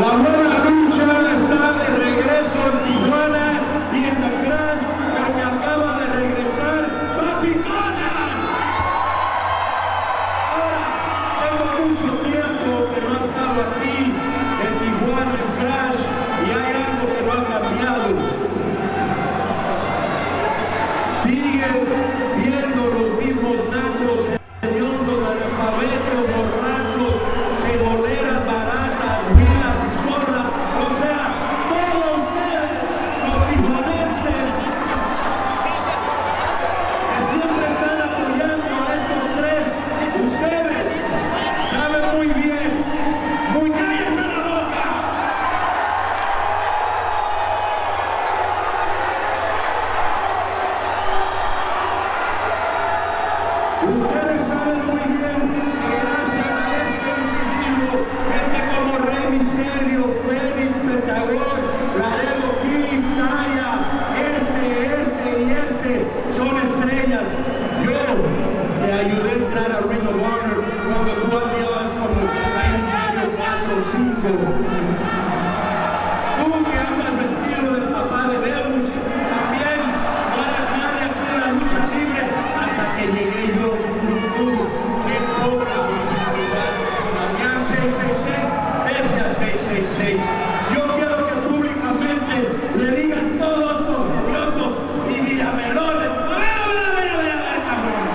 La buena lucha está de regreso en Tijuana y en la crash que acaba de regresar Papi Conan. Ahora, tengo mucho tiempo que no estaba aquí en Tijuana en crash y Mexico. Tú que andas vestido del papá de Venus, también no eras nadie aquí en la lucha libre hasta que llegué yo. Qué poca originalidad. Habían 666, pese a 666. Yo quiero que públicamente le digan todos los idiotas y villamelones. A ver, cabrón.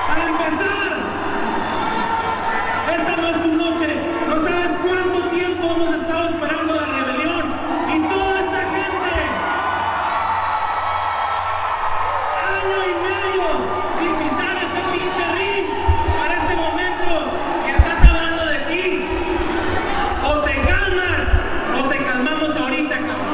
Para empezar, esta no es tu noche. No sabes cuánto tiempo hemos estado esperando la rebelión y toda esta gente. Año y medio sin pisar este pinche ring para este momento que estás hablando de ti. O te calmas o te calmamos ahorita, cabrón.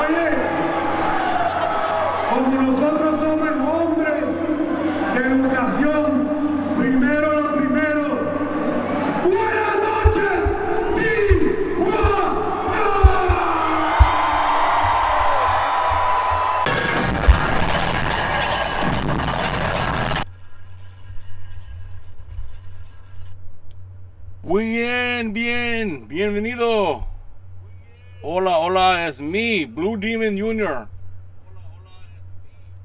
Oye, como nosotros somos hombres de educación, primero lo primero. Buenas noches, Tijuana. Bienvenido. Hola, it's me, Blue Demon Jr.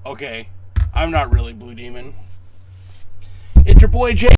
Okay, I'm not really Blue Demon. It's your boy Jay.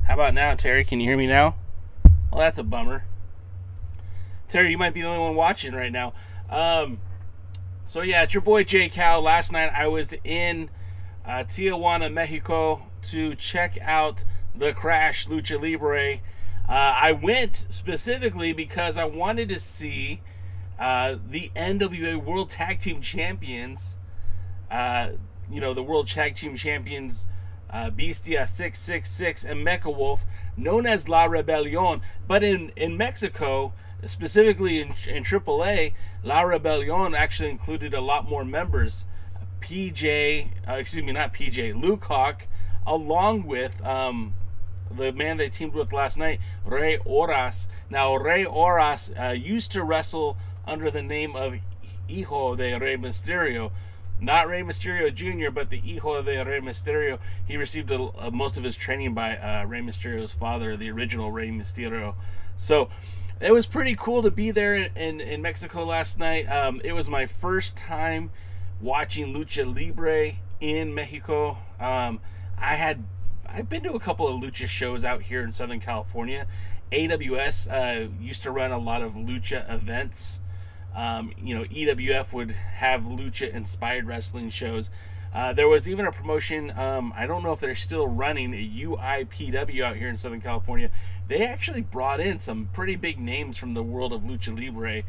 How about now, Terry? Can you hear me now? Well, that's a bummer. Terry, you might be the only one watching right now. So yeah, it's your boy J Cal. Last night I was in Tijuana, Mexico to check out the Crash Lucha Libre. I went specifically because I wanted to see the NWA World Tag Team Champions. The World Tag Team Champions Bestia 666 and Mecha Wolf, known as La Rebelión. But in Mexico, specifically in AAA, La Rebelión actually included a lot more members. Luke Hawk, along with the man they teamed with last night, Rey Horas. Now, Rey Horas used to wrestle under the name of Hijo de Rey Mysterio. Not Rey Mysterio Jr., but the Hijo de Rey Mysterio. He received most of his training by Rey Mysterio's father, the original Rey Mysterio. So it was pretty cool to be there in Mexico last night. It was my first time watching Lucha Libre in Mexico. I've been to a couple of Lucha shows out here in Southern California. AWS used to run a lot of Lucha events. EWF would have Lucha-inspired wrestling shows. There was even a promotion, I don't know if they're still running, UIPW out here in Southern California. They actually brought in some pretty big names from the world of Lucha Libre.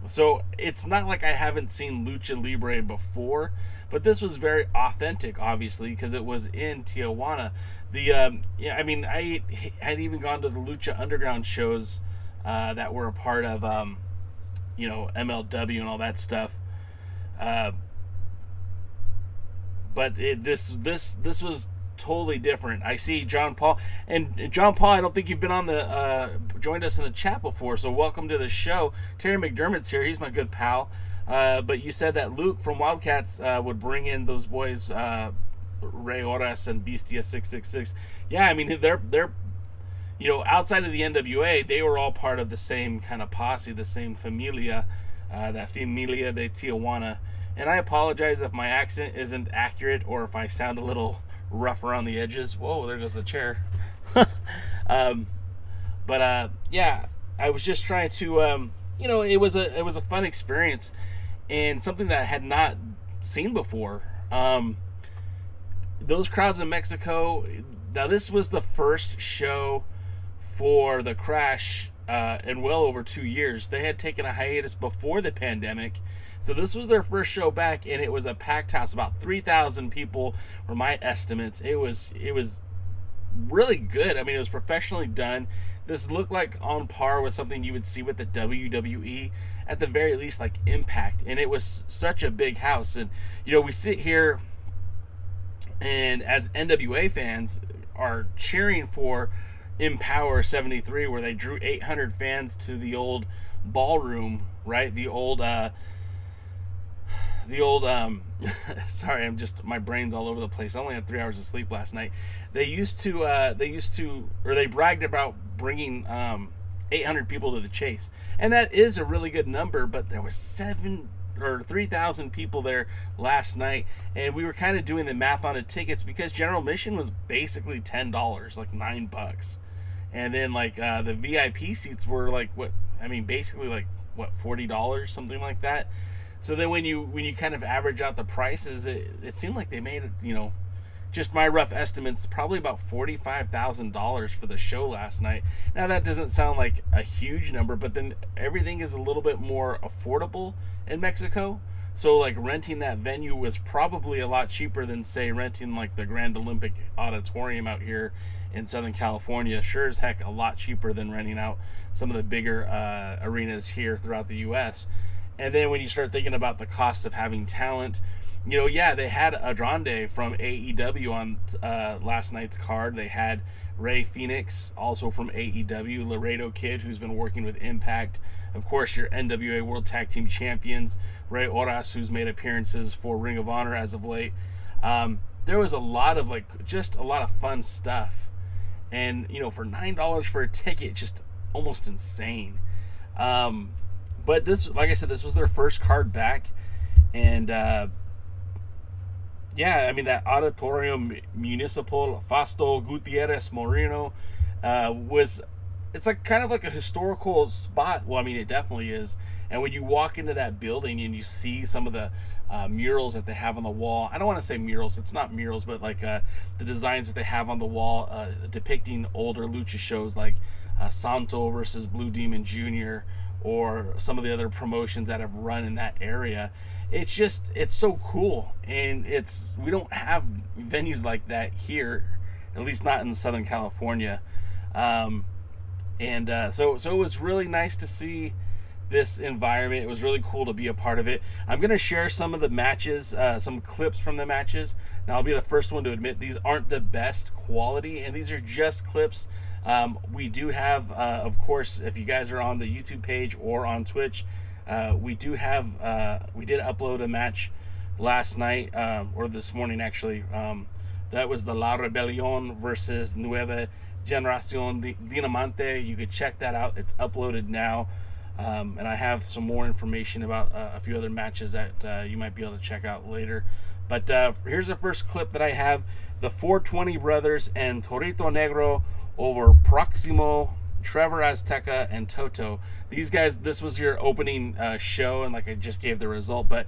So it's not like I haven't seen Lucha Libre before, but this was very authentic, obviously, because it was in Tijuana. I had even gone to the Lucha Underground shows that were a part of MLW and all that stuff. But this was totally different. I see John Paul, and John Paul, I don't think you've been on the joined us in the chat before, so welcome to the show. Terry McDermott's here. He's my good pal. But you said that Luke from Wildcats would bring in those boys, Rey Horas and Bestia 666. Yeah, I mean they're outside of the NWA, they were all part of the same kind of posse, the same familia, that Familia de Tijuana. And I apologize if my accent isn't accurate or if I sound a little rough around the edges. Whoa, there goes the chair. Yeah, I was just trying to, it was a fun experience and something that I had not seen before. Those crowds in Mexico. Now, this was the first show for the Crash in well over 2 years. They had taken a hiatus before the pandemic. So this was their first show back, and it was a packed house. About 3,000 people were my estimates. It was really good. I mean, it was professionally done. This looked like on par with something you would see with the WWE, at the very least, like Impact. And it was such a big house. And, we sit here, and as NWA fans are cheering for Empower 73, where they drew 800 fans to the old ballroom, right? The old sorry, my brain's all over the place. I only had 3 hours of sleep last night. They bragged about bringing 800 people to the Chase, and that is a really good number, but there was 3,000 people there last night, and we were kind of doing the math on the tickets because general admission was basically $10, like $9, and then the VIP seats were basically $40, something like that. So then when you kind of average out the prices, it seemed like they made it, just my rough estimates, probably about $45,000 for the show last night. Now that doesn't sound like a huge number, but then everything is a little bit more affordable in Mexico. So renting that venue was probably a lot cheaper than, say, renting the Grand Olympic Auditorium out here in Southern California. Sure as heck a lot cheaper than renting out some of the bigger arenas here throughout the U.S. And then when you start thinking about the cost of having talent, they had Andrade from AEW on last night's card. They had Rey Fenix, also from AEW, Laredo Kid, who's been working with Impact. Of course, your NWA World Tag Team Champions, Rey Horas, who's made appearances for Ring of Honor as of late. There was a lot of just a lot of fun stuff. And, for $9 for a ticket, just almost insane. But this, like I said, this was their first card back. And, that Auditorium Municipal Fausto Gutierrez Moreno it's kind of like a historical spot. Well, I mean, it definitely is. And when you walk into that building and you see some of the murals that they have on the wall, I don't want to say murals, it's not murals, but the designs that they have on the wall depicting older lucha shows like Santo versus Blue Demon Jr., or some of the other promotions that have run in that area. It's so cool, and we don't have venues like that here, at least not in Southern California. So it was really nice to see this environment. It was really cool to be a part of it. I'm going to share some of the matches, some clips from the matches. Now, I'll be the first one to admit these aren't the best quality, and these are just clips. We do have, of course, if you guys are on the YouTube page or on Twitch, we did upload a match last night, or this morning actually. That was the La Rebelión versus Nueva Generación Dinamante. You could check that out. It's uploaded now. And I have some more information about a few other matches that you might be able to check out later. But here's the first clip that I have. The 420 brothers and Torito Negro over Proximo, Trevor Azteca, and Toto. These guys, this was your opening show, and I just gave the result. But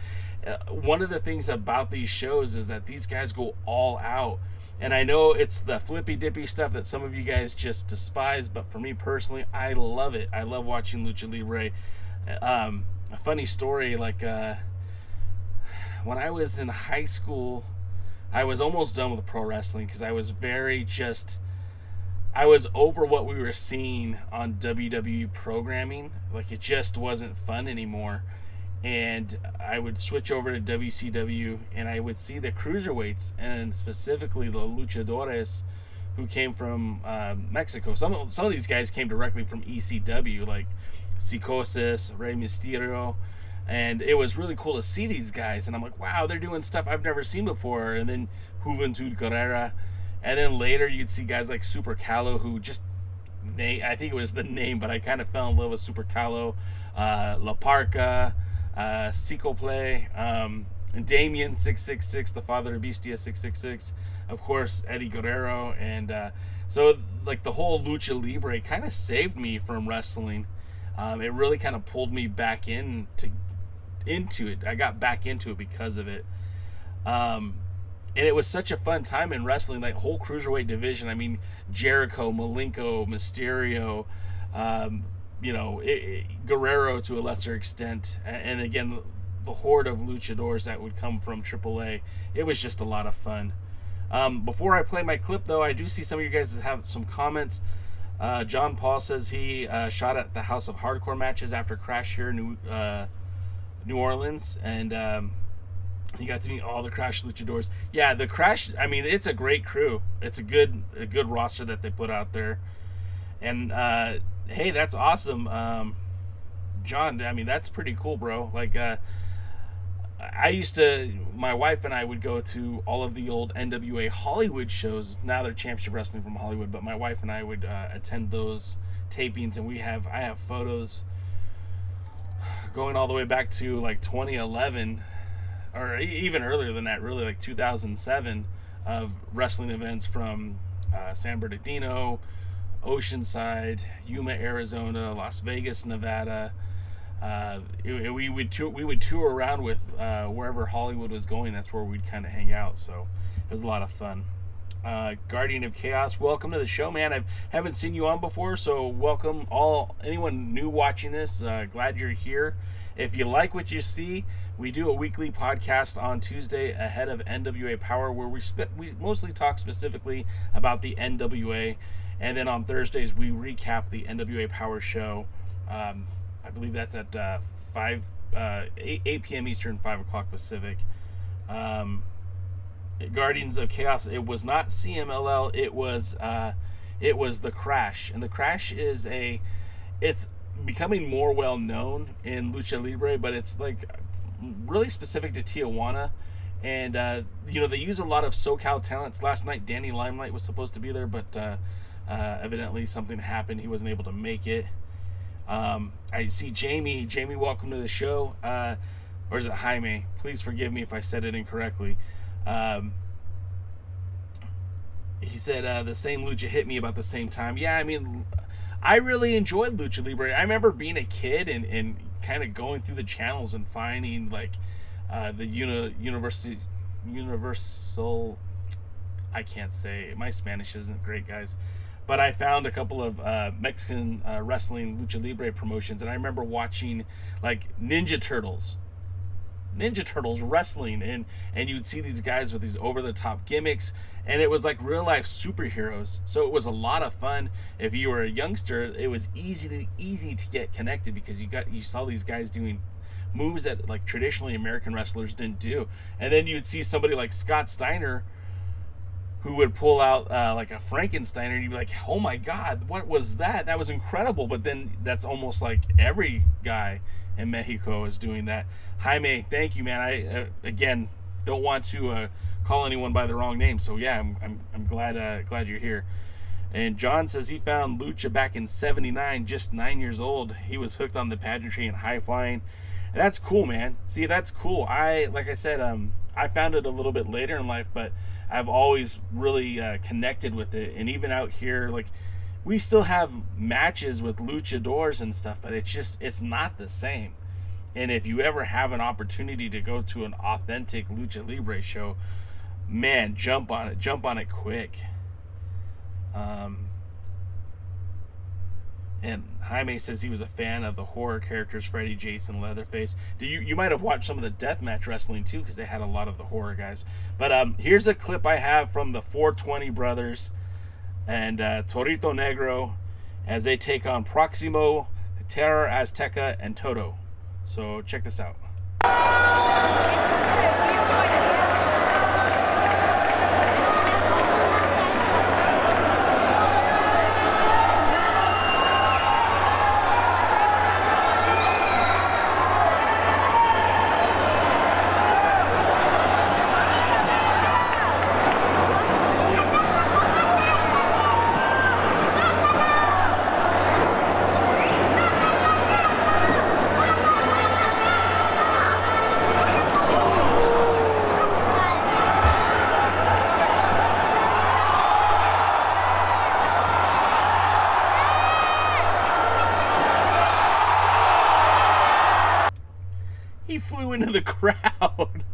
one of the things about these shows is that these guys go all out. And I know it's the flippy-dippy stuff that some of you guys just despise, but for me personally, I love it. I love watching Lucha Libre. A funny story, when I was in high school, I was almost done with pro wrestling because I was very I was over what we were seeing on WWE programming. Like, it just wasn't fun anymore. And I would switch over to WCW, and I would see the cruiserweights, and specifically the luchadores, who came from Mexico. Some of these guys came directly from ECW, like Psicosis, Rey Mysterio, and it was really cool to see these guys. And I'm like, wow, they're doing stuff I've never seen before. And then Juventud Guerrera, and then later you'd see guys like Super Calo, who just, I think it was the name, but I kind of fell in love with Super Calo, La Parca, Psicoplay, and Damien 666, the father of Bestia 666, of course Eddie Guerrero, and so like the whole Lucha Libre kind of saved me from wrestling. It really kind of pulled me back into it. I got back into it because of it. And it was such a fun time in wrestling, like whole cruiserweight division. I mean, Jericho, Malenko, Mysterio, Guerrero to a lesser extent, and again, the horde of luchadors that would come from AAA. It was just a lot of fun. Before I play my clip, though, I do see some of you guys have some comments. John Paul says he shot at the House of Hardcore matches after Crash here in New Orleans, and he got to meet all the Crash luchadors. Yeah, the Crash, I mean, it's a great crew. It's a good roster that they put out there. And hey, that's awesome, John. I mean, that's pretty cool, bro. Like, my wife and I would go to all of the old NWA Hollywood shows. Now they're Championship Wrestling from Hollywood, but my wife and I would attend those tapings, and I have photos going all the way back to like 2011, or even earlier than that, really, like 2007, of wrestling events from San Bernardino, Oceanside, Yuma, Arizona, Las Vegas, Nevada. We would tour around with wherever Hollywood was going. That's where we'd kind of hang out. So it was a lot of fun. Guardian of Chaos, welcome to the show, man. I haven't seen you on before, so welcome anyone new watching this. Glad you're here. If you like what you see, we do a weekly podcast on Tuesday ahead of NWA Power, where we mostly talk specifically about the NWA, and then on Thursdays we recap the NWA Power show. I believe that's at 8 p.m. Eastern, 5 o'clock Pacific. Guardians of Chaos, it was not CMLL, it was the Crash. And the Crash it's becoming more well known in Lucha Libre, but it's like really specific to Tijuana. And they use a lot of SoCal talents. Last night Danny Limelight was supposed to be there, but evidently something happened. He wasn't able to make it. I see Jamie, welcome to the show. Or is it Jaime? Please forgive me if I said it incorrectly. He said the same lucha hit me about the same time. Yeah, I mean, I really enjoyed Lucha Libre. I remember being a kid and kind of going through the channels and finding like the Universal. I can't say, my Spanish isn't great, guys. But I found a couple of Mexican wrestling Lucha Libre promotions, and I remember watching like Ninja Turtles wrestling, and you'd see these guys with these over-the-top gimmicks, and it was like real-life superheroes. So it was a lot of fun. If you were a youngster, it was easy to get connected, because you saw these guys doing moves that like traditionally American wrestlers didn't do. And then you'd see somebody like Scott Steiner who would pull out like a Frankenstein, and you'd be like, oh my god, what was that? That was incredible. But then that's almost like every guy in Mexico is doing that. Jaime, thank you, man. I again don't want to call anyone by the wrong name, so yeah, I'm glad you're here. And John says he found Lucha back in '79, just 9 years old. He was hooked on the pageantry and high flying. And that's cool, man. See, that's cool. Like I said, I found it a little bit later in life, but I've always really connected with it. And even out here, like, we still have matches with luchadors and stuff, but it's not the same. And if you ever have an opportunity to go to an authentic Lucha Libre show, man, jump on it quick. And Jaime says he was a fan of the horror characters, Freddy, Jason, Leatherface. You might have watched some of the deathmatch wrestling too, because they had a lot of the horror guys. But here's a clip I have from the 420 brothers. and Torito Negro as they take on Proximo, Terror Azteca, and Toto. So check this out. He flew into the crowd.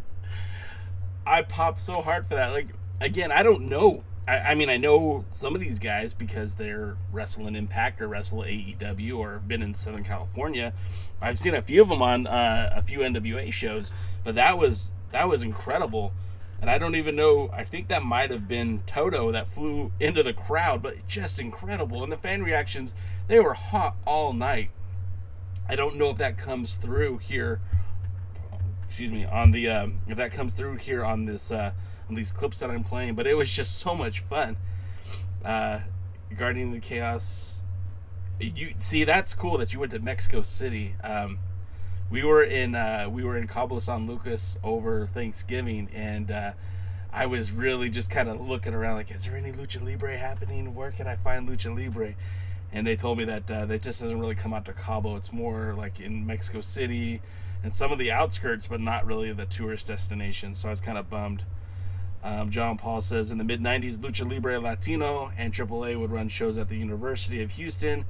I popped so hard for that. Like, again, I don't know. I mean, I know some of these guys because they're wrestling Impact or wrestle AEW or have been in Southern California. I've seen a few of them on a few NWA shows, but that was incredible. And I don't even know. I think that might have been Toto that flew into the crowd, but just incredible. And the fan reactions, they were hot all night. I don't know if that comes through here. Excuse me, on the if that comes through here on this on these clips that I'm playing, but it was just so much fun. Guardian of the Chaos. You see, that's cool that you went to Mexico City. We were in Cabo San Lucas over Thanksgiving, and I was really just kind of looking around, like, is there any Lucha Libre happening? Where can I find Lucha Libre? And they told me that that just doesn't really come out to Cabo. It's more like in Mexico City and some of the outskirts, but not really the tourist destinations. So I was kind of bummed. John Paul says, in the mid-90s, Lucha Libre Latino and AAA would run shows at the University of Houston.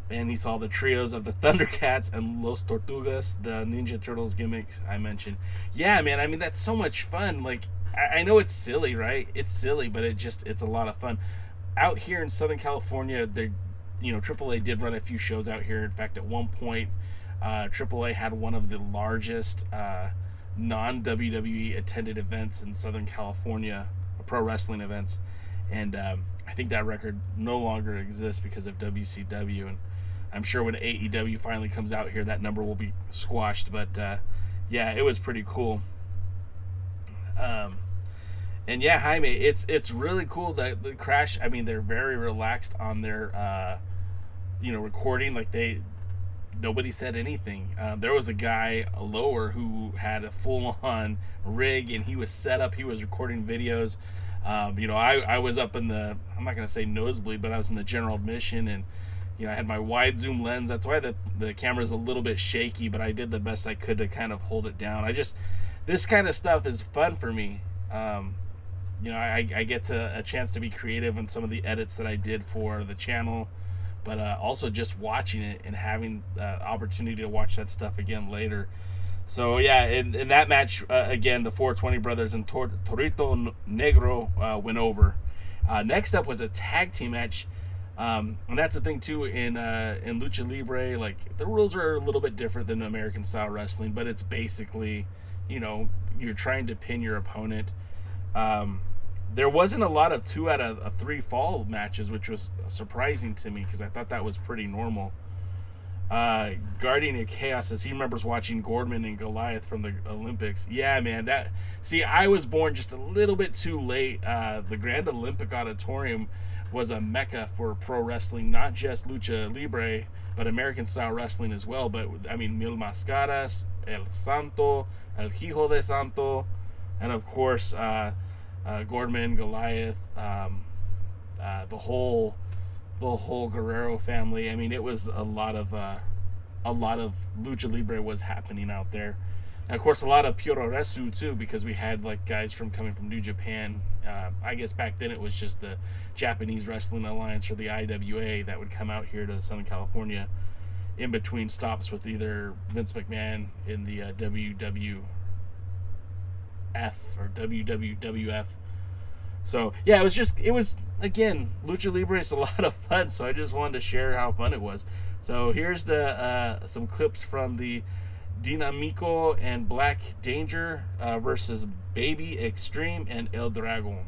And he saw the trios of the Thundercats and Los Tortugas, the Ninja Turtles gimmicks I mentioned. Yeah, man, I mean, that's so much fun. Like, I know it's silly, right? It's silly, but it's a lot of fun. Out here in Southern California, AAA did run a few shows out here. In fact, at one point, AAA had one of the largest non-WWE attended events in Southern California, pro wrestling events, and I think that record no longer exists because of WCW, and I'm sure when AEW finally comes out here, that number will be squashed. But yeah, it was pretty cool. And yeah, Jaime, it's really cool that the Crash, I mean, they're very relaxed on their recording. Like, nobody said anything. There was a guy lower who had a full-on rig, and he was set up. He was recording videos. I was up in the, I'm not going to say nosebleed, but I was in the general admission, and I had my wide zoom lens. That's why the camera's a little bit shaky, but I did the best I could to kind of hold it down. This kind of stuff is fun for me. I get a chance to be creative in some of the edits that I did for the channel, but also just watching it and having the opportunity to watch that stuff again later. So yeah, in that match, again, the 420 brothers and Torito Negro went over. Next up was a tag team match, and that's the thing too in Lucha Libre. Like, the rules are a little bit different than American style wrestling, but it's basically, you're trying to pin your opponent. There wasn't a lot of 2 out of 3 fall matches, which was surprising to me because I thought that was pretty normal. Guardian of Chaos says he remembers watching Gordman and Goliath from the Olympics. Yeah, man, I was born just a little bit too late. The Grand Olympic Auditorium was a mecca for pro wrestling, not just Lucha Libre, but American style wrestling as well. But I mean, Mil Mascaras, El Santo, El Hijo de Santo, and of course, Gordman, Goliath, the whole Guerrero family. I mean, it was a lot of Lucha Libre was happening out there. And of course, a lot of Puroresu too, because we had like guys coming from New Japan. I guess back then it was just the Japanese Wrestling Alliance or the IWA that would come out here to Southern California in between stops with either Vince McMahon in the WWF or WWF. So yeah, it was again, Lucha Libre is a lot of fun, so I just wanted to share how fun it was. So here's some clips from the Dinamico and Black Danger versus Baby Extreme and El Dragon.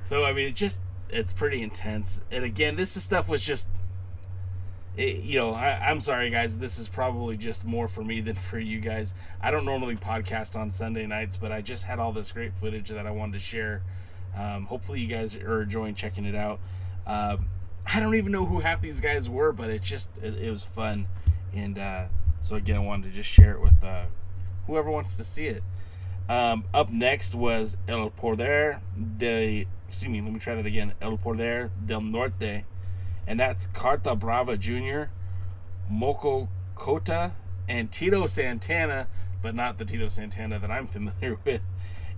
So I mean, it's pretty intense. And again, this stuff was just, I'm sorry guys, this is probably just more for me than for you guys. I don't normally podcast on Sunday nights, but I just had all this great footage that I wanted to share. Hopefully you guys are enjoying checking it out. I don't even know who half these guys were, but it was fun. And so again, I wanted to just share it with whoever wants to see it. Up next was El Poder del Norte, and that's Carta Brava Jr., Moco Cota, and Tito Santana, but not the Tito Santana that I'm familiar with.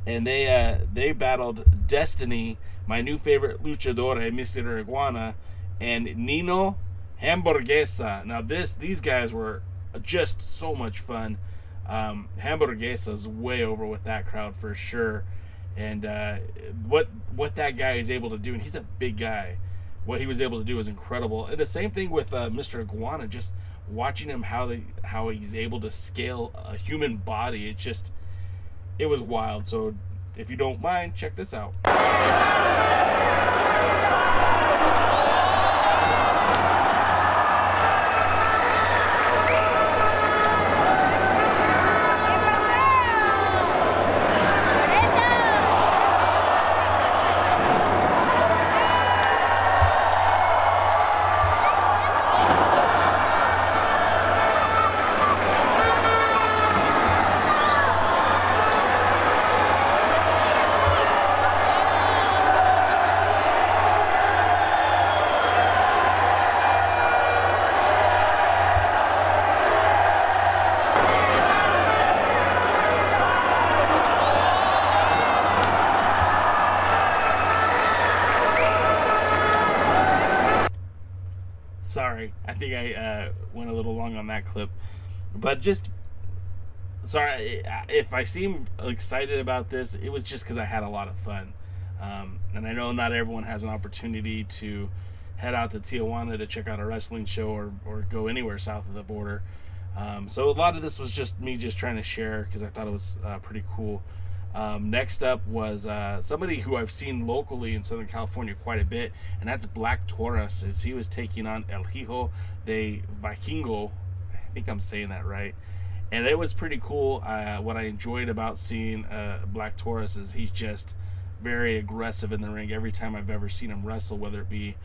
And they battled Destiny, my new favorite luchador, Mr. Iguana, and Nino Hamburguesa. Now these guys were just so much fun. Hamburguesa's way over with that crowd for sure. And what that guy is able to do, and he's a big guy, what he was able to do is incredible. And the same thing with Mr. Iguana, just watching him how he's able to scale a human body. It was wild. So if you don't mind, check this out. Sorry, I think I went a little long on that clip, but just sorry if I seem excited about this. It was just because I had a lot of fun, and I know not everyone has an opportunity to head out to Tijuana to check out a wrestling show or go anywhere south of the border. So a lot of this was just me just trying to share because I thought it was pretty cool. Next up was somebody who I've seen locally in Southern California quite a bit, and that's Black Taurus, as he was taking on El Hijo de Vikingo. I think I'm saying that right. And it was pretty cool. What I enjoyed about seeing Black Taurus is he's just very aggressive in the ring every time I've ever seen him wrestle, whether it be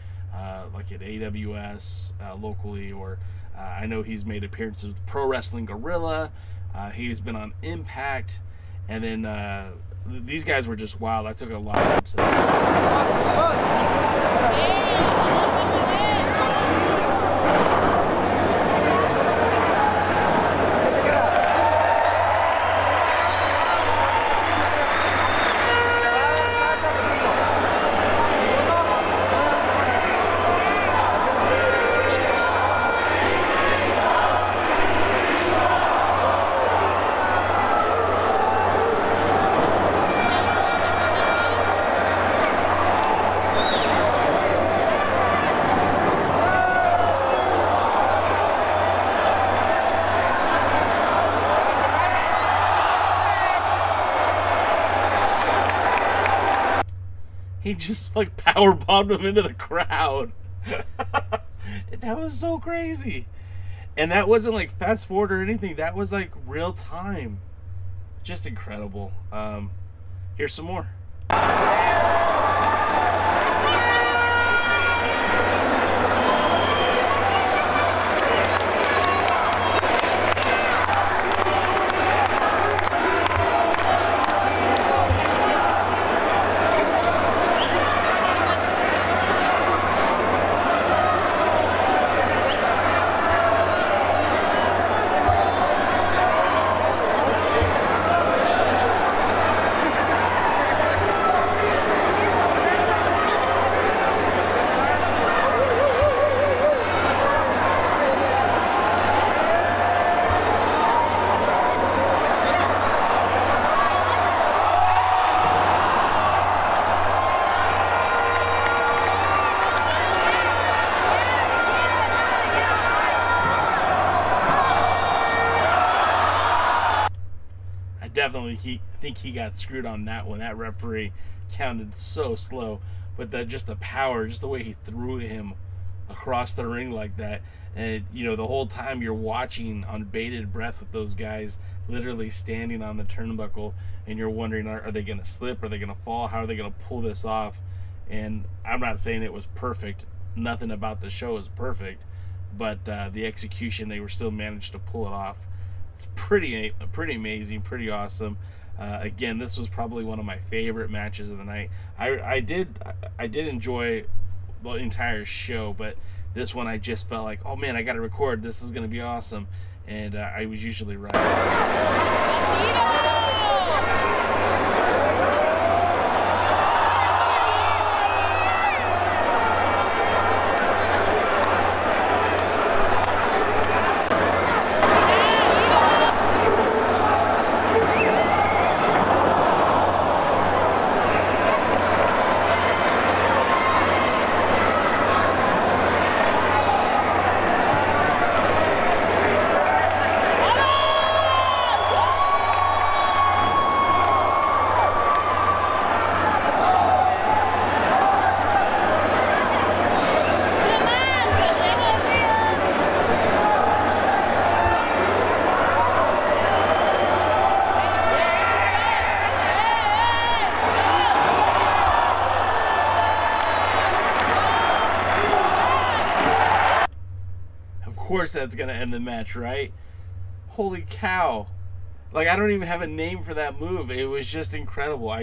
like at AWS locally, or I know he's made appearances with Pro Wrestling Guerrilla. He's been on Impact. And then these guys were just wild. I took a lot of upsets. He just like power bombed him into the crowd. That was so crazy. And that wasn't like fast forward or anything. That was like real time. Just incredible. Here's some more. Definitely, I think he got screwed on that one. That referee counted so slow, but just the power, just the way he threw him across the ring like that, and the whole time you're watching on bated breath with those guys literally standing on the turnbuckle, and you're wondering, are they going to slip? Are they going to fall? How are they going to pull this off? And I'm not saying it was perfect. Nothing about the show is perfect, but the execution, they were still managed to pull it off. It's pretty amazing, pretty awesome. Again, this was probably one of my favorite matches of the night. I did enjoy the entire show, but this one I just felt like, oh man, I got to record. This is going to be awesome, and I was usually right. Of course that's gonna end the match, right? Holy cow. Like, I don't even have a name for that move. It was just incredible.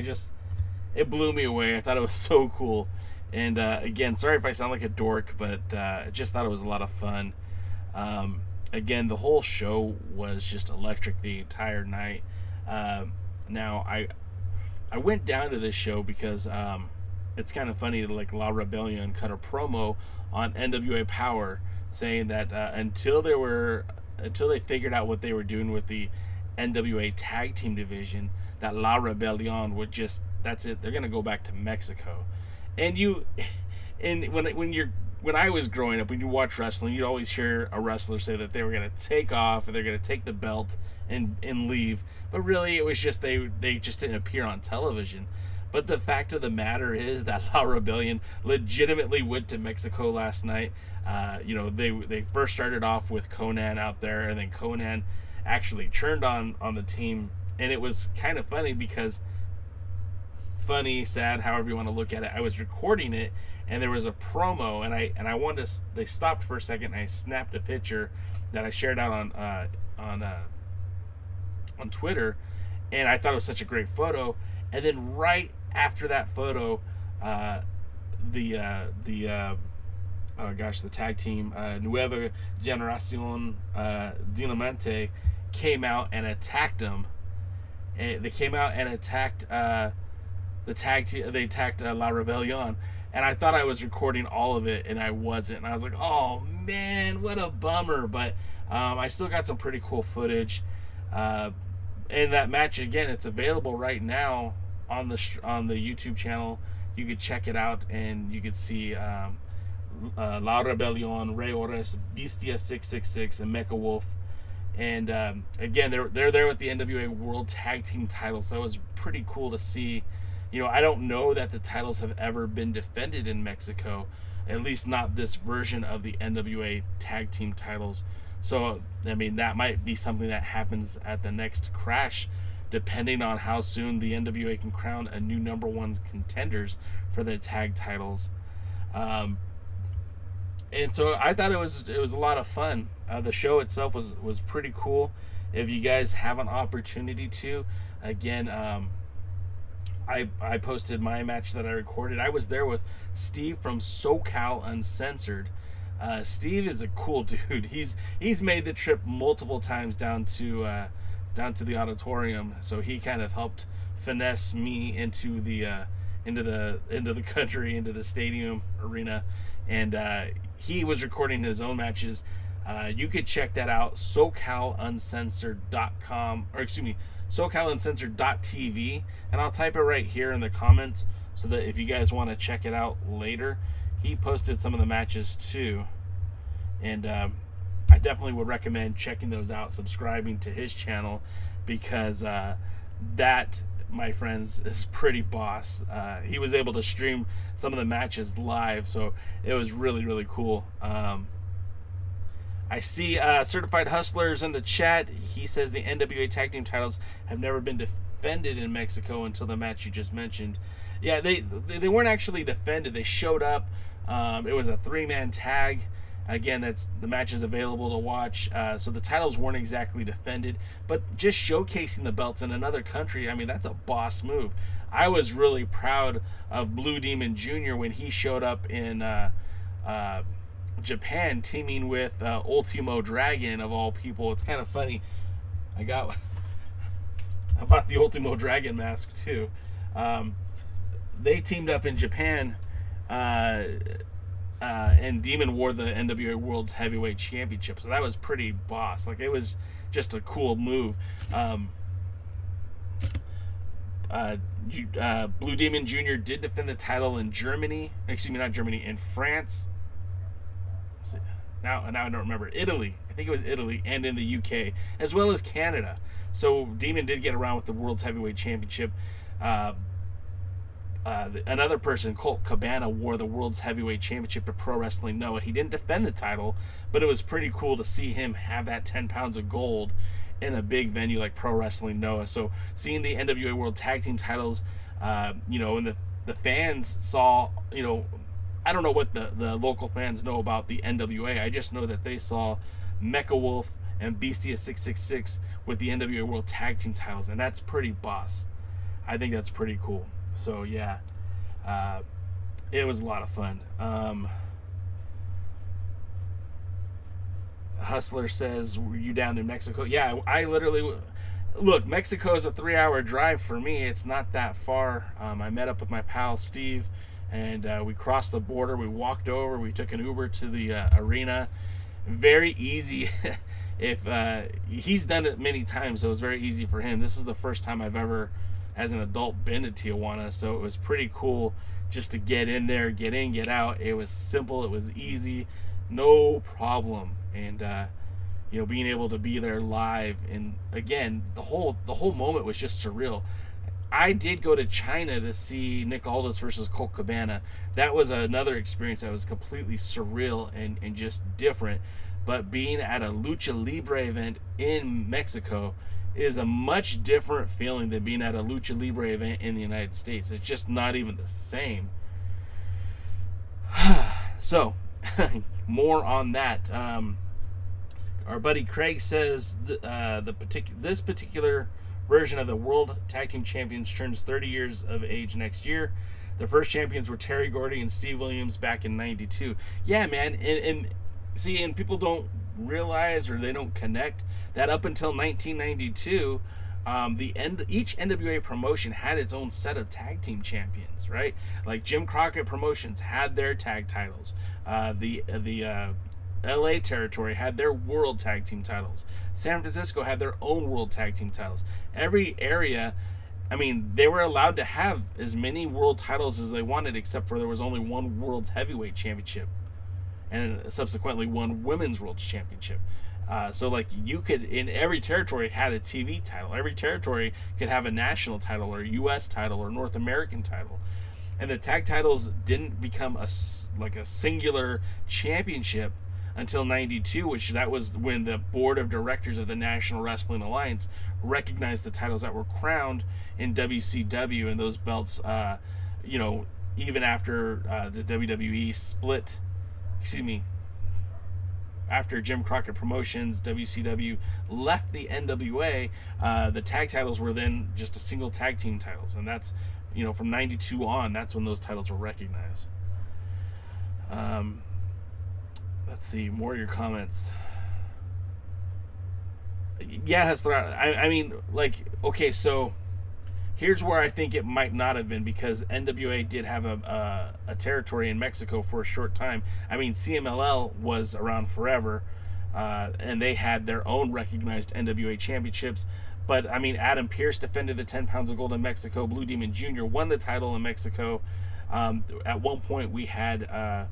It blew me away. I thought it was so cool. And again, sorry if I sound like a dork, but I just thought it was a lot of fun. Again, the whole show was just electric the entire night. Now, I went down to this show because it's kind of funny, like La Rebellion cut a promo on NWA Power saying that until they figured out what they were doing with the NWA tag team division, that La Rebellion would that's it. They're gonna go back to Mexico. And when I was growing up, when you watch wrestling, you'd always hear a wrestler say that they were gonna take off, or they're gonna take the belt and leave. But really, it was just they just didn't appear on television. But the fact of the matter is that La Rebellion legitimately went to Mexico last night. They first started off with Conan out there, and then Conan actually turned on the team. And it was kind of funny because, funny, sad, however you want to look at it, I was recording it, and there was a promo, and I wanted to. They stopped for a second, and I snapped a picture that I shared out on Twitter, and I thought it was such a great photo. And then right after that photo, the tag team Nueva Generación Dinamite came out and attacked them. And they came out and attacked the tag team. They attacked La Rebellion, and I thought I was recording all of it, and I wasn't. And I was like, "Oh man, what a bummer!" But I still got some pretty cool footage. And that match, again, it's available right now on the YouTube channel. You could check it out, and you could see La Rebellion, Rey Ores, Bestia 666, and Mecha Wolf. And again, they're there with the NWA World Tag Team titles. So it was pretty cool to see. I don't know that the titles have ever been defended in Mexico, at least not this version of the NWA Tag Team titles. So, I mean, that might be something that happens at the next Crash, depending on how soon the NWA can crown a new number one contenders for the tag titles. And so I thought it was a lot of fun. The show itself was pretty cool. If you guys have an opportunity to, again, I posted my match that I recorded. I was there with Steve from SoCalUNCENSORED. Steve is a cool dude. He's made the trip multiple times down to the auditorium, so he kind of helped finesse me into the country, into the stadium arena, and he was recording his own matches. You could check that out, SoCalUncensored.com, or excuse me, SoCalUncensored.tv, and I'll type it right here in the comments so that if you guys want to check it out later. He posted some of the matches too, and I definitely would recommend checking those out, subscribing to his channel, because that, my friends, is pretty boss. He was able to stream some of the matches live, so it was really, really cool. I see Certified Hustlers in the chat. He says the NWA Tag Team titles have never been defended in Mexico until the match you just mentioned. Yeah, they weren't actually defended. They showed up. It was a 3-man tag. Again, the match is available to watch. So the titles weren't exactly defended, but just showcasing the belts in another country, I mean, that's a boss move. I was really proud of Blue Demon Jr. when he showed up in Japan, teaming with Ultimo Dragon, of all people. It's kind of funny. I bought the Ultimo Dragon mask too. They teamed up in Japan, and Demon wore the NWA World's Heavyweight Championship, so that was pretty boss. Like, it was just a cool move. Blue Demon Jr. did defend the title in Germany. Excuse me, not Germany, in France. Now I don't remember. Italy. I think it was Italy, and in the UK, as well as Canada. So Demon did get around with the World's Heavyweight Championship. Another person, Colt Cabana, wore the World's Heavyweight Championship at Pro Wrestling Noah. He didn't defend the title, but it was pretty cool to see him have that 10 pounds of gold in a big venue like Pro Wrestling Noah. So seeing the NWA World Tag Team titles, and the fans saw, I don't know what the local fans know about the NWA. I just know that they saw Mecha Wolf and Beastia 666 with the NWA World Tag Team titles, and that's pretty boss. I think that's pretty cool. So yeah, it was a lot of fun. Hustler says, were you down in Mexico? Yeah, I literally, look, Mexico is a 3-hour drive for me. It's not that far. I met up with my pal Steve, and we crossed the border. We walked over. We took an Uber to the arena. Very easy. If he's done it many times, so it was very easy for him. This is the first time I've ever, as an adult, been to Tijuana, so it was pretty cool just to get in there, get in, get out. It was simple, it was easy, no problem. And being able to be there live, and again, the whole moment was just surreal. I did go to China to see Nick Aldis versus Colt Cabana. That was another experience that was completely surreal and just different. But being at a Lucha Libre event in Mexico is a much different feeling than being at a Lucha Libre event in the United States. It's just not even the same. So, more on that. Our buddy Craig says this particular version of the World Tag Team Champions turns 30 years of age next year. The first champions were Terry Gordy and Steve Williams back in '92. Yeah, man, and people don't realize, or they don't connect, that up until 1992, each NWA promotion had its own set of tag team champions, right? Like Jim Crockett Promotions had their tag titles. The LA territory had their world tag team titles. San Francisco had their own world tag team titles. Every area, I mean, they were allowed to have as many world titles as they wanted, except for there was only one world's heavyweight championship, and subsequently one women's world championship. So like, you could, in every territory had a TV title. Every territory could have a national title or a US title or North American title. And the tag titles didn't become a singular championship until 92, which that was when the board of directors of the National Wrestling Alliance recognized the titles that were crowned in WCW, and those belts, even after the WWE split, after Jim Crockett Promotions, WCW left the NWA, the tag titles were then just a single tag team titles, and that's, from 92 on, that's when those titles were recognized. Let's see, more of your comments. Yeah, Hustler, I mean, okay, so here's where I think it might not have been, because NWA did have a territory in Mexico for a short time. I mean, CMLL was around forever, and they had their own recognized NWA championships. But, I mean, Adam Pearce defended the 10 pounds of gold in Mexico. Blue Demon Jr. won the title in Mexico. At one point, we had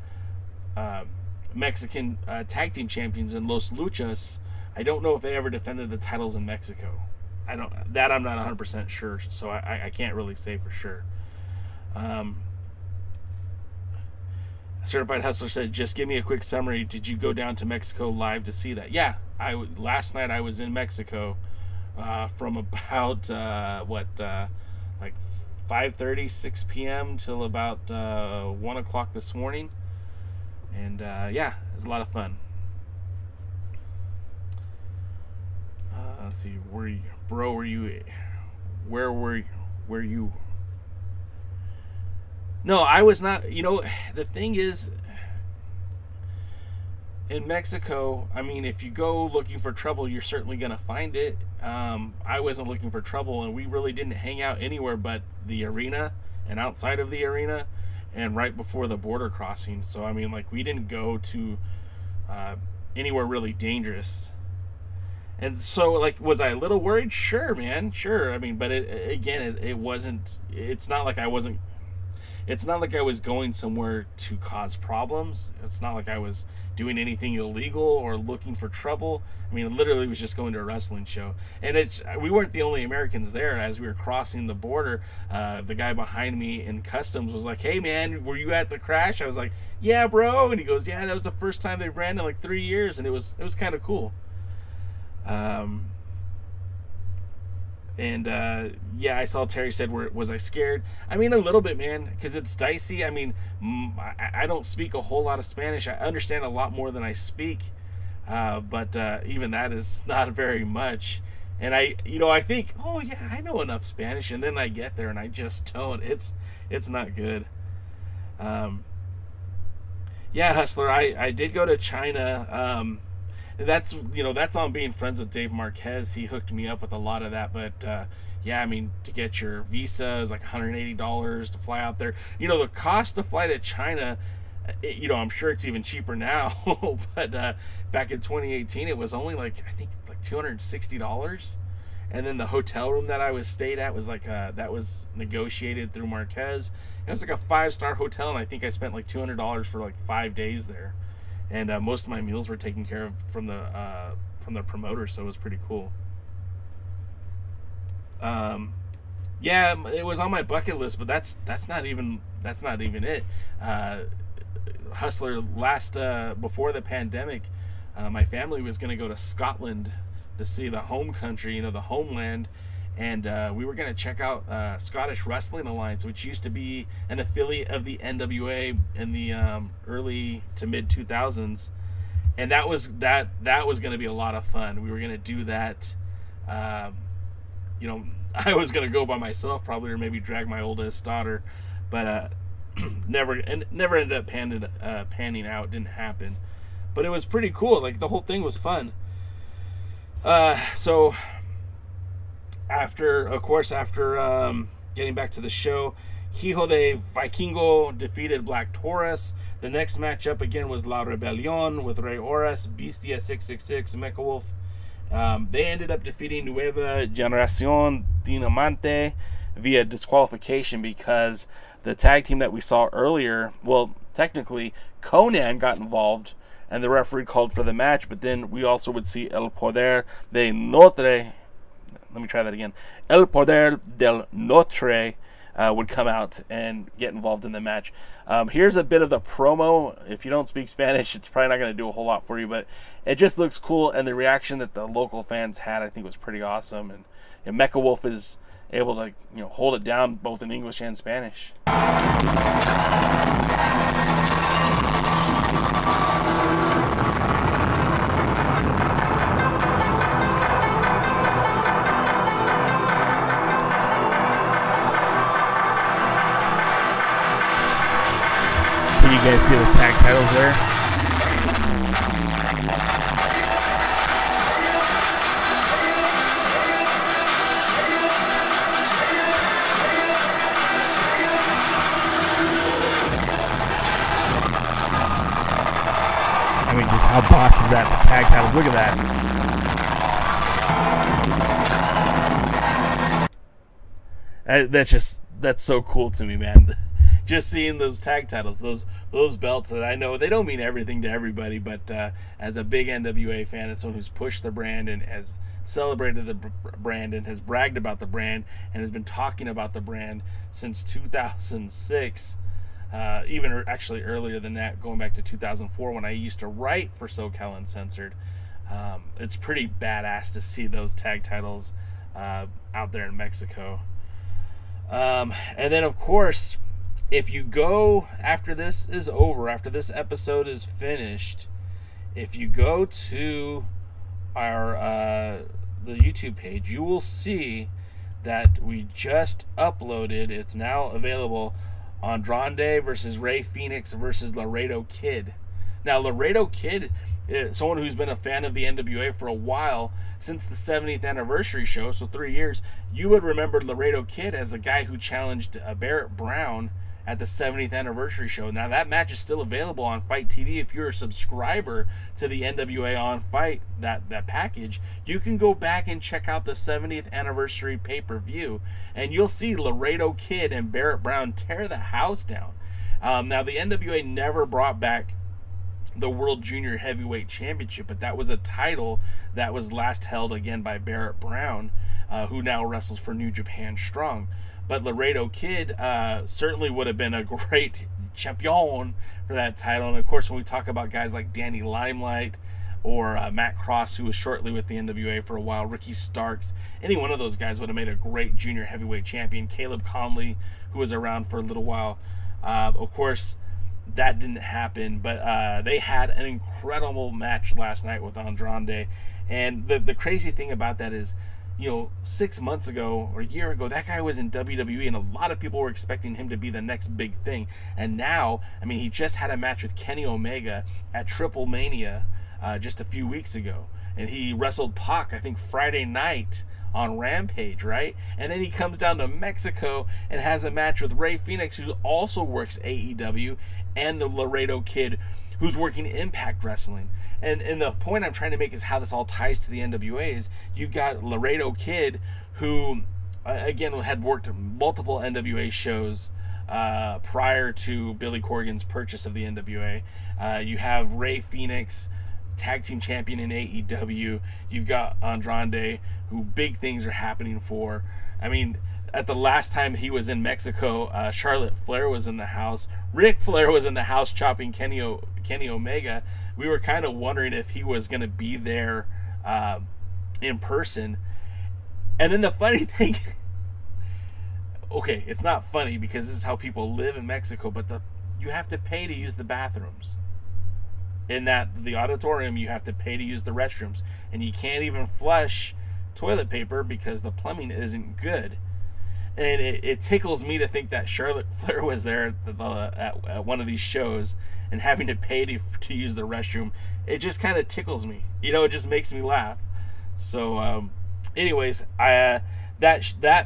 Mexican tag team champions in Los Luchas. I don't know if they ever defended the titles in Mexico. I'm not 100% sure, so I can't really say for sure. Certified Hustler said, just give me a quick summary. Did you go down to Mexico live to see that? Yeah, last night I was in Mexico from about 5:30, 6 p.m. till about 1 o'clock this morning. And yeah, it was a lot of fun. Let's see, where were you? No, I was not. The thing is, in Mexico, I mean, if you go looking for trouble, you're certainly going to find it. I wasn't looking for trouble, and we really didn't hang out anywhere but the arena and outside of the arena and right before the border crossing. So, I mean, we didn't go to anywhere really dangerous. And so, was I a little worried? Sure, man. Sure. I mean, but it wasn't, it's not like I was going somewhere to cause problems. It's not like I was doing anything illegal or looking for trouble. I mean, literally was just going to a wrestling show. And we weren't the only Americans there. As we were crossing the border, the guy behind me in customs was like, hey man, were you at the crash? I was like, yeah bro. And he goes, yeah, that was the first time they've ran in 3 years. And it was kind of cool. Yeah, I saw Terry said, was I scared? I mean, a little bit, man, because it's dicey. I mean, I don't speak a whole lot of Spanish. I understand a lot more than I speak, but even that is not very much. And I think, oh yeah, I know enough Spanish, and then I get there and I just don't. It's not good. Yeah, Hustler, I did go to China. That's on being friends with Dave Marquez. He hooked me up with a lot of that, but yeah, I mean, to get your visa is like $180 to fly out there. The cost to fly to China, I'm sure it's even cheaper now, but back in 2018 it was only I think $260. And then the hotel room that I stayed at was that was negotiated through Marquez. It was like a 5-star hotel, and I think I spent $200 for 5 days there. And most of my meals were taken care of from the promoter, so it was pretty cool. Yeah, it was on my bucket list, but that's not even it. Hustler, before the pandemic, my family was going to go to Scotland to see the home country, the homeland. And we were going to check out Scottish Wrestling Alliance, which used to be an affiliate of the NWA in the early to mid 2000s, and that was going to be a lot of fun. We were going to do that. I was going to go by myself probably, or maybe drag my oldest daughter, but never ended up panning out. Didn't happen, but it was pretty cool. The whole thing was fun. So. After getting back to the show, Hijo de Vikingo defeated Black Taurus. The next matchup again was La Rebelión with Rey Horas, Bestia 666, Mecha Wolf. They ended up defeating Nueva Generación Dinamante via disqualification because the tag team that we saw earlier, well, technically Conan got involved and the referee called for the match, but then we also would see El Poder de Notre. Let me try that again. El Poder del Notre would come out and get involved in the match. Here's a bit of the promo. If you don't speak Spanish, it's probably not going to do a whole lot for you, but it just looks cool, and the reaction that the local fans had, I think, was pretty awesome. And Mecha Wolf is able to hold it down both in English and Spanish. Can you guys see the tag titles there? I mean, just how boss is that? The tag titles, look at that. That's so cool to me, man. Just seeing those tag titles, those belts that I know they don't mean everything to everybody, but as a big NWA fan, as someone who's pushed the brand and has celebrated the brand and has bragged about the brand and has been talking about the brand since 2006, even actually earlier than that, going back to 2004 when I used to write for SoCal Uncensored. It's pretty badass to see those tag titles out there in Mexico. And then, of course, if you go, after this is over, after this episode is finished, if you go to our the YouTube page, you will see that we just uploaded. It's now available. Andrade versus Rey Fenix versus Laredo Kid. Now, Laredo Kid is someone who's been a fan of the NWA for a while, since the 70th anniversary show, so 3 years. You would remember Laredo Kid as the guy who challenged Barrett Brown at the 70th anniversary show. Now, that match is still available on Fight TV. If you're a subscriber to the NWA on Fight, that package, you can go back and check out the 70th anniversary pay-per-view, and you'll see Laredo Kid and Barrett Brown tear the house down. Now, the NWA never brought back the World Junior Heavyweight Championship, but that was a title that was last held again by Barrett Brown, who now wrestles for New Japan Strong. But Laredo Kid certainly would have been a great champion for that title. And of course, when we talk about guys like Danny Limelight or Matt Cross, who was shortly with the NWA for a while, Ricky Starks, any one of those guys would have made a great junior heavyweight champion. Caleb Conley, who was around for a little while. Of course, that didn't happen, but they had an incredible match last night with Andrade. And the crazy thing about that is, 6 months ago or a year ago, that guy was in WWE, and a lot of people were expecting him to be the next big thing. And now, he just had a match with Kenny Omega at Triple Mania just a few weeks ago. And he wrestled Pac, I think, Friday night on Rampage, right? And then he comes down to Mexico and has a match with Rey Fenix, who also works AEW, and the Laredo Kid, who's working Impact Wrestling. And the point I'm trying to make is how this all ties to the NWA is you've got Laredo Kid, who, again, had worked multiple NWA shows prior to Billy Corgan's purchase of the NWA. You have Rey Fenix, tag team champion in AEW. You've got Andrade, who big things are happening for. At the last time he was in Mexico, Charlotte Flair was in the house. Ric Flair was in the house chopping Kenny Omega. We were kind of wondering if he was going to be there in person. And then the funny thing, okay, it's not funny because this is how people live in Mexico, but you have to pay to use the bathrooms. In the auditorium, you have to pay to use the restrooms. And you can't even flush toilet paper because the plumbing isn't good. And it tickles me to think that Charlotte Flair was there at one of these shows and having to pay to use the restroom. It just kind of tickles me. It just makes me laugh. So, anyways, that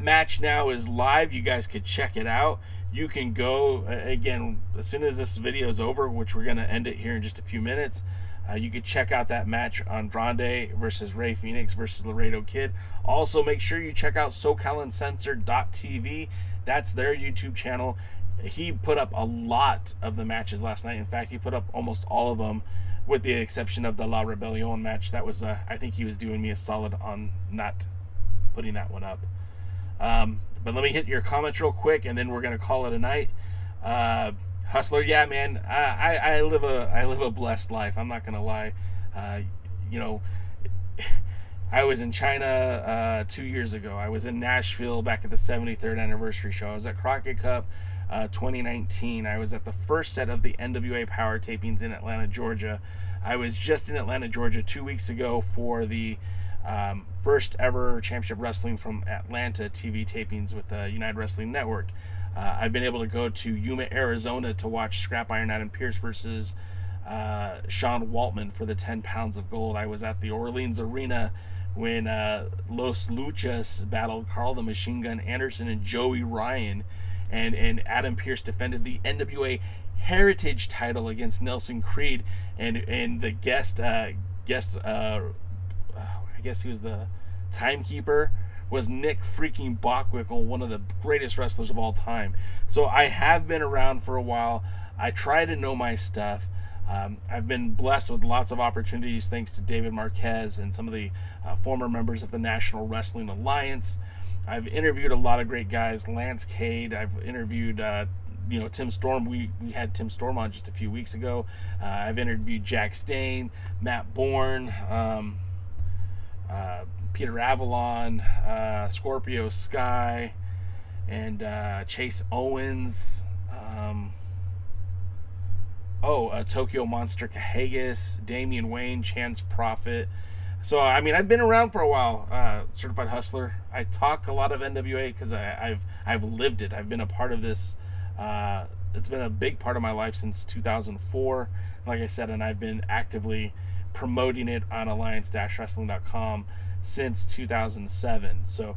match now is live. You guys could check it out. You can go, again, as soon as this video is over, which we're going to end it here in just a few minutes, you could check out that match, Andrade versus Rey Fenix versus Laredo Kid. Also, make sure you check out SoCalUncensored.tv. That's their YouTube channel. He put up a lot of the matches last night. In fact, he put up almost all of them, with the exception of the La Rebellion match. That was, I think he was doing me a solid on not putting that one up. But let me hit your comments real quick, and then we're gonna call it a night. Hustler, yeah, man, I live a blessed life. I'm not gonna lie. You know, I was in China 2 years ago. I was in Nashville back at the 73rd anniversary show. I was at Crockett Cup 2019. I was at the first set of the NWA Power tapings in Atlanta, Georgia. I was just in Atlanta, Georgia 2 weeks ago for the first ever Championship Wrestling from Atlanta TV tapings with the United Wrestling Network. I've been able to go to Yuma, Arizona to watch Scrap Iron Adam Pearce versus Sean Waltman for the 10 pounds of gold. I was at the Orleans Arena when Los Luchas battled Carl the Machine Gun Anderson and Joey Ryan, and Adam Pearce defended the NWA Heritage title against Nelson Creed, and the guest I guess he was the timekeeper, was Nick freaking Bockwinkel, one of the greatest wrestlers of all time. So I have been around for a while. I try to know my stuff. I've been blessed with lots of opportunities thanks to David Marquez and some of the former members of the National Wrestling Alliance. I've interviewed a lot of great guys, Lance Cade. I've interviewed Tim Storm. We had Tim Storm on just a few weeks ago. I've interviewed Jack Stain, Matt Bourne, Peter Avalon, Scorpio Sky, and Chase Owens. Tokyo Monster Cahagas, Damian Wayne, Chance Prophet. So, I mean, I've been around for a while, Certified Hustler. I talk a lot of NWA because I've lived it. I've been a part of this. It's been a big part of my life since 2004, like I said, and I've been actively promoting it on alliance-wrestling.com since 2007. So,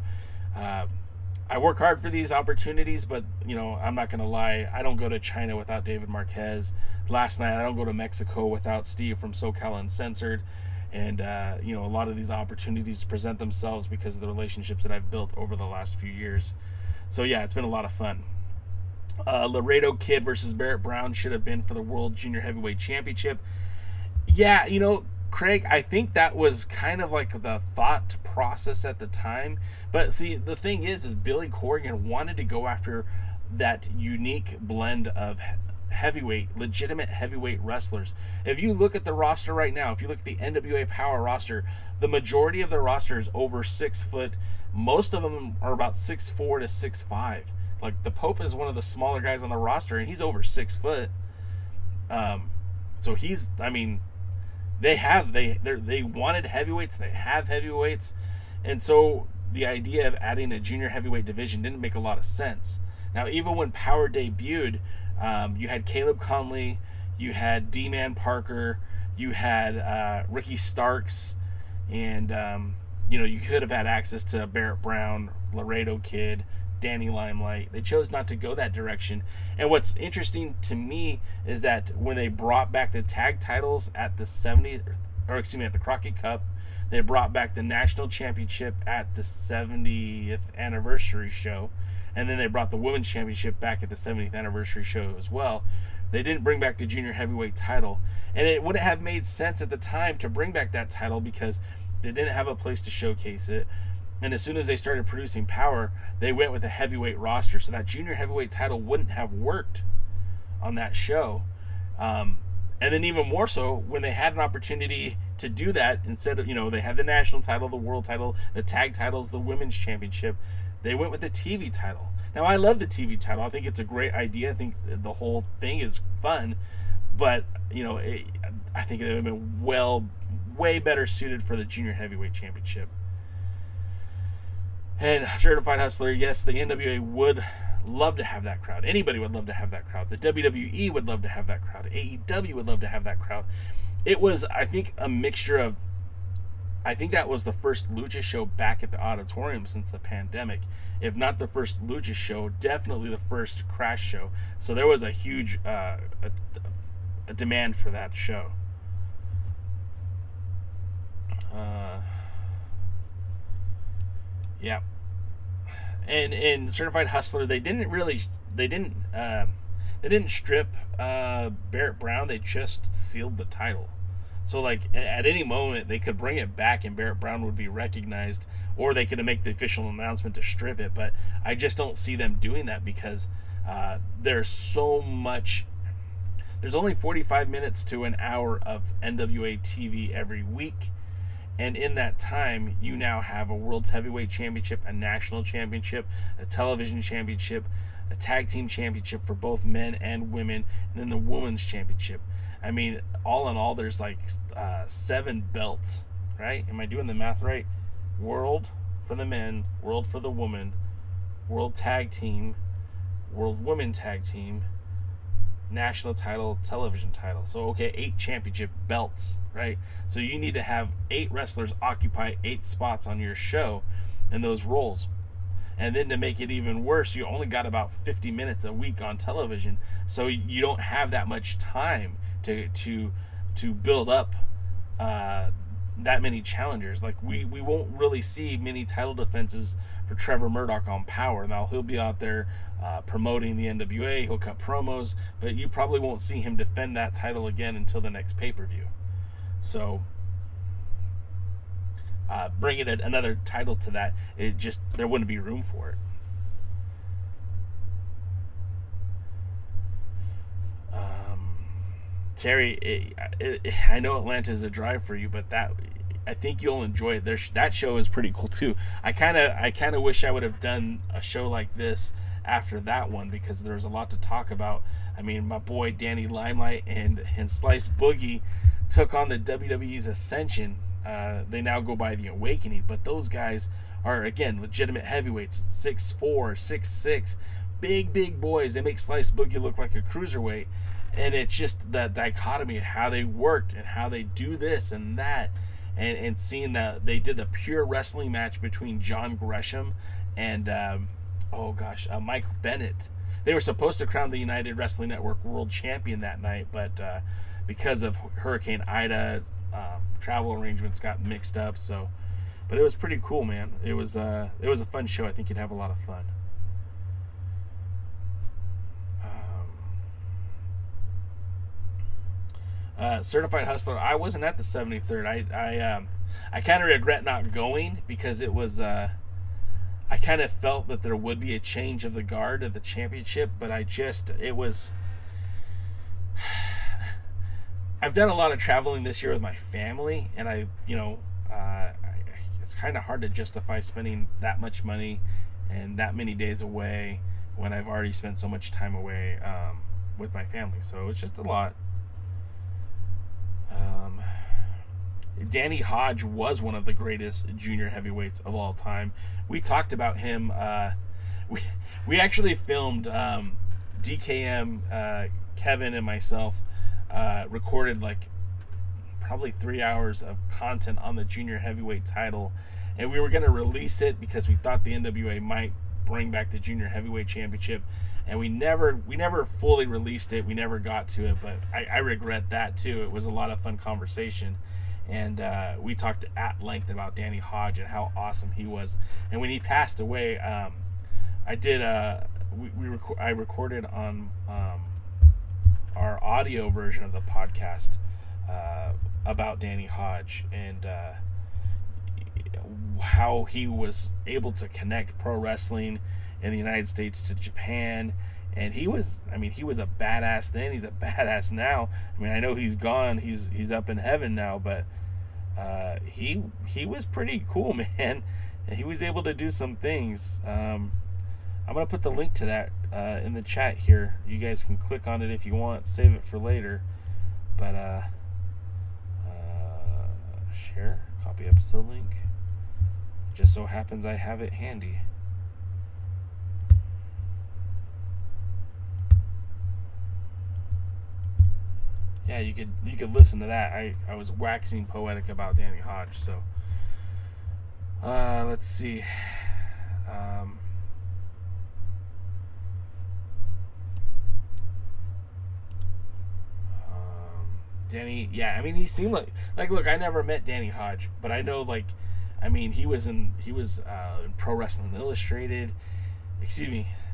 I work hard for these opportunities, but, I'm not going to lie. I don't go to China without David Marquez. Last night, I don't go to Mexico without Steve from SoCal Uncensored. And, a lot of these opportunities present themselves because of the relationships that I've built over the last few years. So, yeah, it's been a lot of fun. Laredo Kid versus Barrett Brown should have been for the World Junior Heavyweight Championship. Yeah, Craig, I think that was kind of like the thought process at the time. But see, the thing is Billy Corgan wanted to go after that unique blend of legitimate heavyweight wrestlers. If you look at the roster right now, if you look at the NWA Power roster, the majority of the roster is over 6 foot. Most of them are about 6'4" to 6'5". Like, the Pope is one of the smaller guys on the roster, and he's over 6 foot. So he's, they wanted heavyweights. They have heavyweights. And so the idea of adding a junior heavyweight division didn't make a lot of sense. Now, even when Power debuted, you had Caleb Conley, you had D-Man Parker, you had Ricky Starks, and, you could have had access to Barrett Brown, Laredo Kid, Danny Limelight. They chose not to go that direction. And what's interesting to me is that when they brought back the tag titles at the at the Crockett Cup, they brought back the national championship at the 70th anniversary show, and then they brought the women's championship back at the 70th anniversary show as well. They didn't bring back the junior heavyweight title, and it wouldn't have made sense at the time to bring back that title because they didn't have a place to showcase it. And as soon as they started producing Power, they went with a heavyweight roster. So that junior heavyweight title wouldn't have worked on that show. And then even more so, when they had an opportunity to do that, instead of, they had the national title, the world title, the tag titles, the women's championship, they went with the TV title. Now, I love the TV title. I think it's a great idea. I think the whole thing is fun. But, I think it would have been way better suited for the junior heavyweight championship. And Certified Hustler, yes, the NWA would love to have that crowd. Anybody would love to have that crowd. The WWE would love to have that crowd. AEW would love to have that crowd. It was, I think, a mixture of, I think that was the first Lucha show back at the Auditorium since the pandemic. If not the first Lucha show, definitely the first Crash show. So there was a huge a demand for that show. Yeah, and Certified Hustler, they didn't strip Barrett Brown. They just sealed the title. So, like, at any moment, they could bring it back and Barrett Brown would be recognized, or they could make the official announcement to strip it. But I just don't see them doing that because there's so much. There's only 45 minutes to an hour of NWA TV every week. And in that time, you now have a World's Heavyweight Championship, a National Championship, a Television Championship, a Tag Team Championship for both men and women, and then the Women's Championship. I mean, all in all, there's like 7 belts, right? Am I doing the math right? World for the men, World for the women, World Tag Team, World Women Tag Team, National title, television title. So, okay, 8 championship belts, right? So you need to have 8 wrestlers occupy 8 spots on your show in those roles. And then to make it even worse, you only got about 50 minutes a week on television. So you don't have that much time to build up that many challengers. Like we won't really see many title defenses for Trevor Murdoch on Power. Now he'll be out there promoting the NWA, he'll cut promos, but you probably won't see him defend that title again until the next pay-per-view. So bringing another title to that, there wouldn't be room for it. Terry, I know Atlanta is a drive for you, but I think you'll enjoy it. That show is pretty cool too. I kind of wish I would have done a show like this after that one because there's a lot to talk about. I mean, my boy Danny Limelight and Slice Boogie took on the WWE's Ascension. They now go by the Awakening, but those guys are, again, legitimate heavyweights, 6'4", 6'6", big boys. They make Slice Boogie look like a cruiserweight. And it's just the dichotomy of how they worked and how they do this and that. And seeing that they did a pure wrestling match between John Gresham and, Mike Bennett. They were supposed to crown the United Wrestling Network World Champion that night, but because of Hurricane Ida, travel arrangements got mixed up. But it was pretty cool, man. It was a fun show. I think you'd have a lot of fun. Certified Hustler. I wasn't at the 73rd. I kind of regret not going because it was. I kind of felt that there would be a change of the guard at the championship, but it was. I've done a lot of traveling this year with my family, and it's kind of hard to justify spending that much money and that many days away when I've already spent so much time away with my family. So it's just a lot. Danny Hodge was one of the greatest junior heavyweights of all time. We talked about him. We actually filmed DKM, Kevin and myself recorded like probably 3 hours of content on the junior heavyweight title, and we were going to release it because we thought the NWA might bring back the junior heavyweight championship, and we never fully released it. We never got to it, but I regret that too. It was a lot of fun conversation, and we talked at length about Danny Hodge and how awesome he was. And when he passed away, I recorded on our audio version of the podcast about Danny Hodge and how he was able to connect pro wrestling in the United States to Japan. And he was a badass then. He's a badass now. I mean, I know he's gone. He's up in heaven now, but he was pretty cool, man. And he was able to do some things. I'm gonna put the link to that in the chat here. You guys can click on it if you want. Save it for later. But share, copy episode link. Just so happens I have it handy. Yeah, you could listen to that. I was waxing poetic about Danny Hodge. So let's see. Danny, yeah, I mean, he seemed like look, I never met Danny Hodge, but I know, like, I mean, he was in Pro Wrestling Illustrated,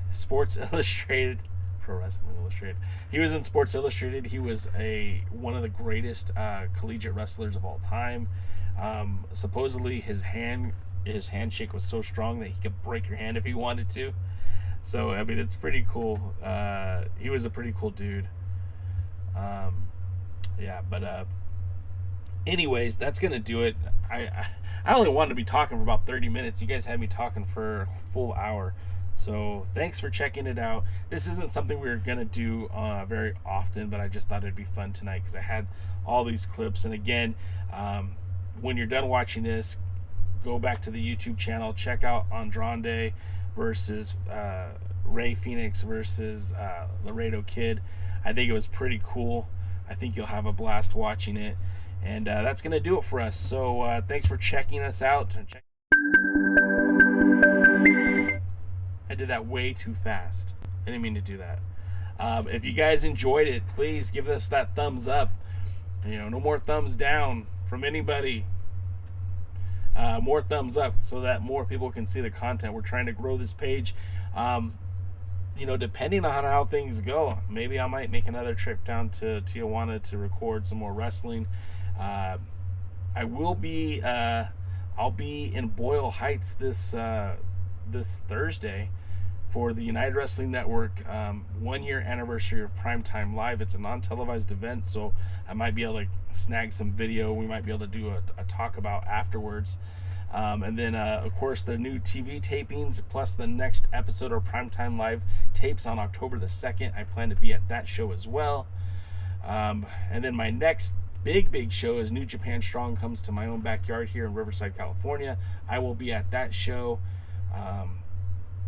Sports Illustrated, Pro Wrestling Illustrated. He was in Sports Illustrated. He was one of the greatest collegiate wrestlers of all time. Supposedly his handshake was so strong that he could break your hand if he wanted to. So I mean, it's pretty cool. He was a pretty cool dude. Anyways, that's gonna do it. I only wanted to be talking for about 30 minutes. You guys had me talking for a full hour. So thanks for checking it out. This isn't something we were going to do very often, but I just thought it'd be fun tonight because I had all these clips. And again, when you're done watching this, go back to the YouTube channel. Check out Andrade versus Ray Phoenix versus Laredo Kid. I think it was pretty cool. I think you'll have a blast watching it. And that's going to do it for us. So thanks for checking us out. I did that way too fast. I didn't mean to do that. If you guys enjoyed it, please give us that thumbs up. No more thumbs down from anybody. More thumbs up so that more people can see the content. We're trying to grow this page. Depending on how things go, maybe I might make another trip down to Tijuana to record some more wrestling. I'll be in Boyle Heights this Thursday for the United Wrestling Network 1 year anniversary of Primetime Live. It's a non-televised event, so I might be able to snag some video. We might be able to do a talk about afterwards. And then, of course, the new TV tapings, plus the next episode of Primetime Live tapes on October the 2nd. I plan to be at that show as well. And then my next big show is New Japan Strong comes to my own backyard here in Riverside, California. I will be at that show.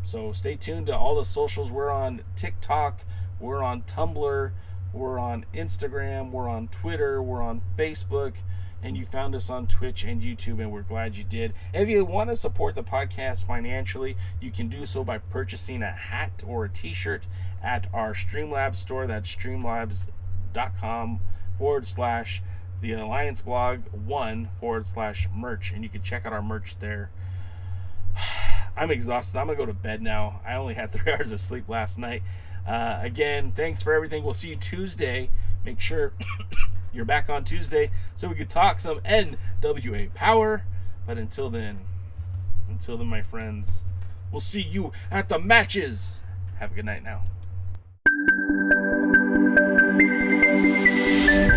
So stay tuned to all the socials. We're on TikTok, we're on Tumblr, we're on Instagram, we're on Twitter, we're on Facebook, and you found us on Twitch and YouTube, and we're glad you did. If you want to support the podcast financially, you can do so by purchasing a hat or a t-shirt at our Streamlabs store. That's streamlabs.com/the Alliance Blog 1/merch, and you can check out our merch there. I'm exhausted. I'm going to go to bed now. I only had 3 hours of sleep last night. Again, thanks for everything. We'll see you Tuesday. Make sure you're back on Tuesday so we could talk some NWA Power. But until then, my friends, we'll see you at the matches. Have a good night now.